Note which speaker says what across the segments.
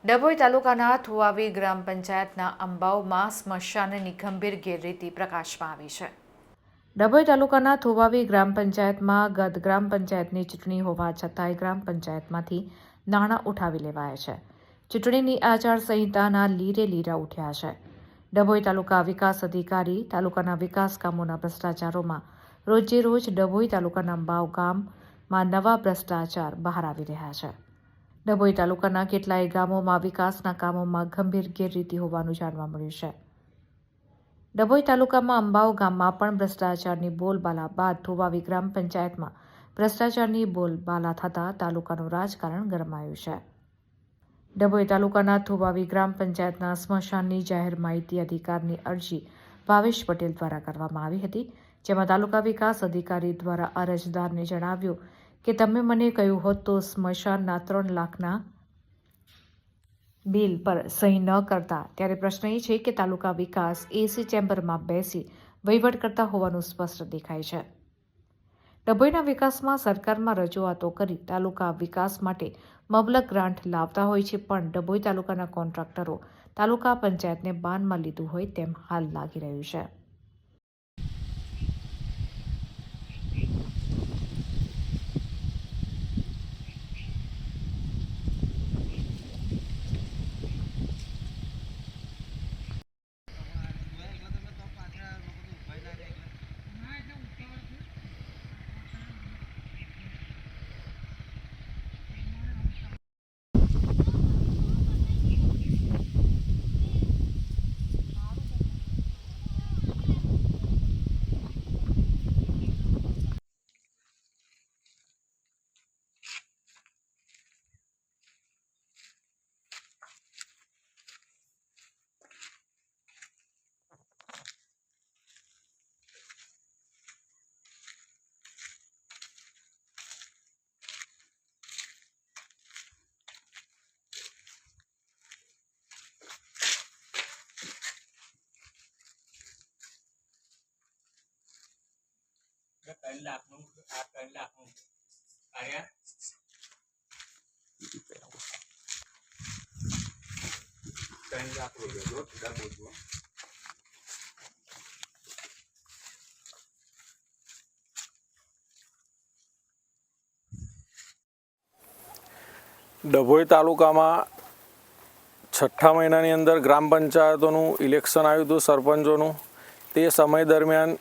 Speaker 1: ડભોઈ તાલુકાના થુવાવી ગ્રામ પંચાયતના અંબાવમાં સ્મશાનની ગંભીર ગેરરીતિ પ્રકાશમાં આવી છે। ડભોઈ તાલુકાના થુવાવી ગ્રામ પંચાયતમાં ગત ગ્રામ પંચાયતની ચૂંટણી હોવા છતાંય ગ્રામ પંચાયતમાંથી નાણાં ઉઠાવી લેવાયા છે। ચૂંટણીની આચારસંહિતાના લીરે લીરા ઉઠ્યા છે। ડભોઈ તાલુકા વિકાસ અધિકારી તાલુકાના વિકાસ કામોના ભ્રષ્ટાચારોમાં રોજે રોજ ડભોઈ તાલુકાના અંબાવ ગામમાં નવા ભ્રષ્ટાચાર બહાર આવી રહ્યા છે। ડભોઈ તાલુકાના કેટલાય ગામોમાં વિકાસના કામોમાં ગંભીર ગેરરીતિ હોવાનું જાણવા મળ્યું છે। ડભોઈ તાલુકામાં અંબાવ ગામમાં પણ ભ્રષ્ટાચારની બોલબાલા બાદ થુવાવી ગ્રામ પંચાયતમાં ભ્રષ્ટાચારની બોલબાલા થતાં તાલુકાનું રાજકારણ ગરમાયું છે। ડભોઈ તાલુકાના થુવાવી ગ્રામ પંચાયતના સ્મશાનની જાહેર માહિતી અધિકારની અરજી ભાવેશ પટેલ દ્વારા કરવામાં આવી હતી, જેમાં તાલુકા વિકાસ અધિકારી દ્વારા અરજદારને જણાવ્યું કે તમે મને કહ્યું હોત તો સ્મશાનના 3 લાખના બિલ પર સહી ન કરતા। ત્યારે પ્રશ્ન એ છે કે તાલુકા વિકાસ એસી ચેમ્બરમાં બેસી વહીવટ કરતા હોવાનું સ્પષ્ટ દેખાય છે। ડભોઈના વિકાસમાં સરકારમાં રજૂઆતો કરી તાલુકા વિકાસ માટે મબલક ગ્રાન્ટ લાવતા હોય છે, પણ ડભોઈ તાલુકાના કોન્ટ્રાક્ટરો તાલુકા પંચાયતને બાનમાં લીધું હોય તેમ હાલ લાગી રહ્યું છે।
Speaker 2: ડભોઈ તાલુકામાં છઠ્ઠા મહિનાની અંદર ગ્રામ પંચાયતોનું ઇલેક્શન આવ્યું હતું સરપંચોનું। તે સમય દરમિયાન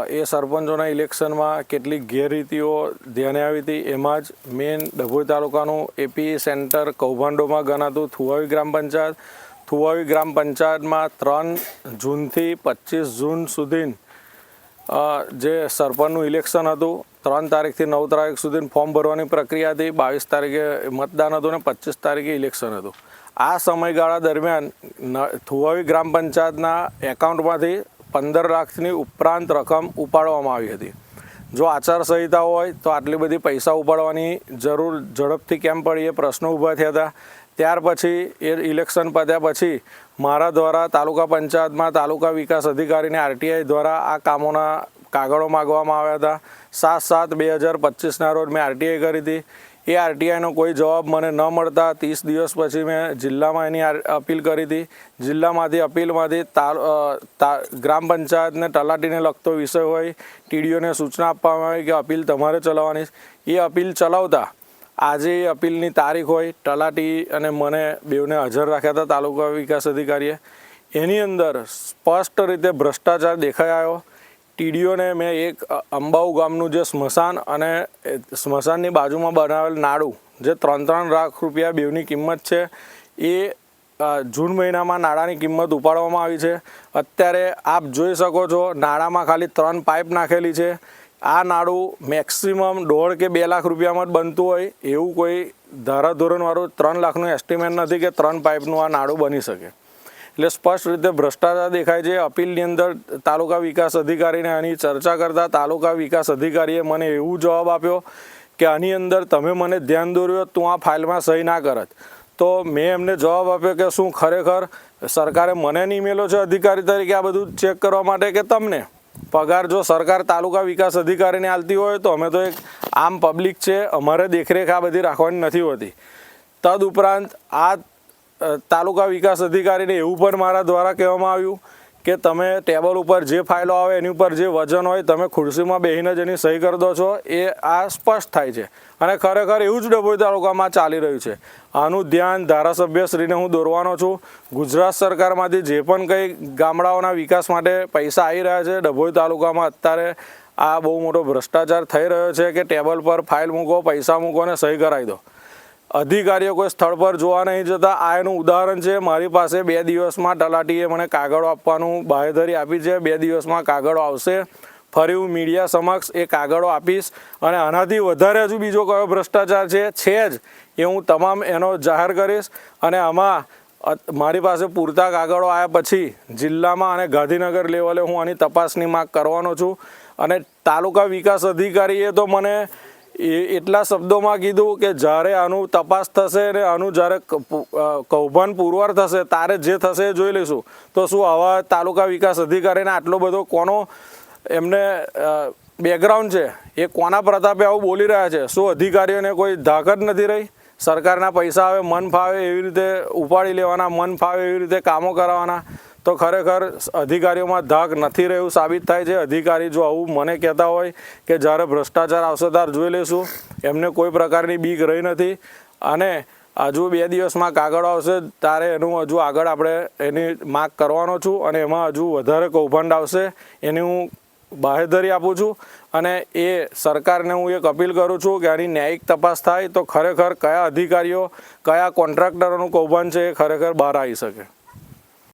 Speaker 2: એ સરપંચોના ઇલેક્શનમાં કેટલીક ગેરરીતિઓ ધ્યાને આવી હતી। એમાં જ મેઇન ડભોઈ તાલુકાનું એપી સેન્ટર કૌભાંડોમાં ગણાતું થુવાવી ગ્રામ પંચાયત। થુવાવી ગ્રામ પંચાયતમાં 3 જૂનથી 25 જૂન સુધી જે સરપંચનું ઇલેક્શન હતું, 3 તારીખથી 9 તારીખ સુધી ફોર્મ ભરવાની પ્રક્રિયા હતી, 22 તારીખે મતદાન હતું અને 25 તારીખે ઇલેક્શન હતું। આ સમયગાળા દરમિયાન થુવાવી ગ્રામ પંચાયતના એકાઉન્ટમાંથી 15 લાખની ઉપરાંત રકમ ઉપાડવામાં આવી હતી। જો આચારસંહિતા હોય તો આટલી બધી પૈસા ઉપાડવાની જરૂર ઝડપથી કેમ પડી એ પ્રશ્નો ઊભા થયા હતા। ત્યાર પછી એ ઇલેક્શન પત્યા પછી મારા દ્વારા તાલુકા પંચાયતમાં તાલુકા વિકાસ અધિકારીને આરટીઆઈ દ્વારા આ કામોના કાગળો માગવામાં આવ્યા હતા। 7/7/2025ના રોજ મેં આરટીઆઈ કરી હતી। એ આરટીઆઈનો કોઈ જવાબ મને ન મળતા 30 દિવસ પછી મેં જિલ્લામાં એની અપીલ કરી હતી। જિલ્લામાંથી અપીલમાંથી ગ્રામ પંચાયતને તલાટીને લગતો વિષય હોય, ટીડીઓને સૂચના આપવામાં આવી કે અપીલ તમારે ચલાવવાની। એ અપીલ ચલાવતા આજે એ અપીલની તારીખ હોય, તલાટી અને મને બેઉને હાજર રાખ્યા હતા તાલુકા વિકાસ અધિકારીએ। એની અંદર સ્પષ્ટ રીતે ભ્રષ્ટાચાર દેખાઈ આવ્યો। ટીડીઓને મેં એક અંબાવ ગામનું જે સ્મશાન અને સ્મશાનની બાજુમાં બનાવેલ નાડું જે 3 લાખ રૂપિયા બેઉની કિંમત છે, એ જૂન મહિનામાં નાણાંની કિંમત ઉપાડવામાં આવી છે। અત્યારે આપ જોઈ શકો છો નાણાંમાં ખાલી 3 પાઇપ નાખેલી છે। આ નાડું મેક્સિમમ 1.5 કે 2 લાખ રૂપિયામાં જ બનતું હોય એવું કોઈ ધારાધોરણવાળું 3 લાખનું એસ્ટિમેટ નથી કે 3 પાઇપનું આ નાડું બની શકે। એટલે સ્પષ્ટ રીતે ભ્રષ્ટાચાર દેખાય છે। અપીલની અંદર તાલુકા વિકાસ અધિકારીને આની ચર્ચા કરતા તાલુકા વિકાસ અધિકારીએ મને એવું જવાબ આપ્યો કે આની અંદર તમે મને ધ્યાન દોર્યું તું આ ફાઇલમાં સહી ના કરત। તો મેં એમને જવાબ આપ્યો કે શું ખરેખર સરકારે મને નહીં મેલો છે અધિકારી તરીકે આ બધું ચેક કરવા માટે કે તમને પગાર જો સરકાર તાલુકા વિકાસ અધિકારીને આલતી હોય તો અમે તો એક આમ પબ્લિક છે, અમારે દેખરેખ આ બધી રાખવાની નથી હોતી। તદુપરાંત આ તાલુકા વિકાસ અધિકારીને એવું પણ મારા દ્વારા કહેવામાં આવ્યું કે તમે ટેબલ ઉપર જે ફાઇલો આવે એની ઉપર જે વજન હોય તમે ખુરશીમાં બેસીને જ એની સહી કરી દો છો, એ આ સ્પષ્ટ થાય છે અને ખરેખર એવું જ ડભોઈ તાલુકામાં ચાલી રહ્યું છે. આનું ધ્યાન ધારાસભ્યશ્રીને હું દોરવાનો છું. ગુજરાત સરકારમાંથી જે પણ કંઈ ગામડાઓના વિકાસ માટે પૈસા આવી રહ્યા છે, ડભોઈ તાલુકામાં અત્યારે આ બહુ મોટો ભ્રષ્ટાચાર થઈ રહ્યો છે કે ટેબલ પર ફાઇલ મૂકો, પૈસા મૂકો અને સહી કરાવી દો. અધિકારીઓ કોઈ સ્થળ પર જોવા નહીં જતા. આ એનું ઉદાહરણ છે. મારી પાસે 2 દિવસમાં તલાટીએ મને કાગળો આપવાનું બાંહેધરી આપી છે. 2 દિવસમાં કાગળો આવશે. ફરી હું મીડિયા સમક્ષ એ કાગળો આપીશ અને આનાથી વધારે હજુ બીજો કયો ભ્રષ્ટાચાર છે જ એ હું તમામ એનો જાહેર કરીશ. અને આમાં મારી પાસે પૂરતા કાગળો આવ્યા પછી જિલ્લામાં અને ગાંધીનગર લેવલે હું આની તપાસની માંગ કરવાનો છું. અને તાલુકા વિકાસ અધિકારીએ તો મને એટલા શબ્દોમાં કીધું કે જ્યારે આનું તપાસ થશે ને આનું જ્યારે કૌભાંડ પુરવાર થશે ત્યારે જે થશે એ જોઈ લઈશું. તો શું આવા તાલુકા વિકાસ અધિકારીને આટલો બધો કોનો એમને બેકગ્રાઉન્ડ છે, એ કોના પ્રતાપે આવું બોલી રહ્યા છે? શું અધિકારીઓને કોઈ ધાક જ નથી રહી? સરકારના પૈસા આવે મન ફાવે એવી રીતે ઉપાડી લેવાના, મન ફાવે એવી રીતે કામો કરાવવાના? તો ખરેખર અધિકારીઓમાં ધાક નથી રહ્યું સાબિત થાય છે. અધિકારી જો આવું મને કહેતા હોય કે જ્યારે ભ્રષ્ટાચાર આવશે ત્યારે જોઈ લઈશું, એમને કોઈ પ્રકારની બીક રહી નથી. અને હજુ 2 દિવસમાં કાગળ આવશે ત્યારે એનું હજુ આગળ આપણે એની માંગ કરવાનો છું અને એમાં હજુ વધારે કૌભાંડ આવશે એની હું બાંહેધરી આપું છું. અને એ સરકારને હું એક અપીલ કરું છું કે આની ન્યાયિક તપાસ થાય તો ખરેખર કયા અધિકારીઓ કયા કોન્ટ્રાક્ટરોનું કૌભાંડ છે એ ખરેખર બહાર આવી શકે.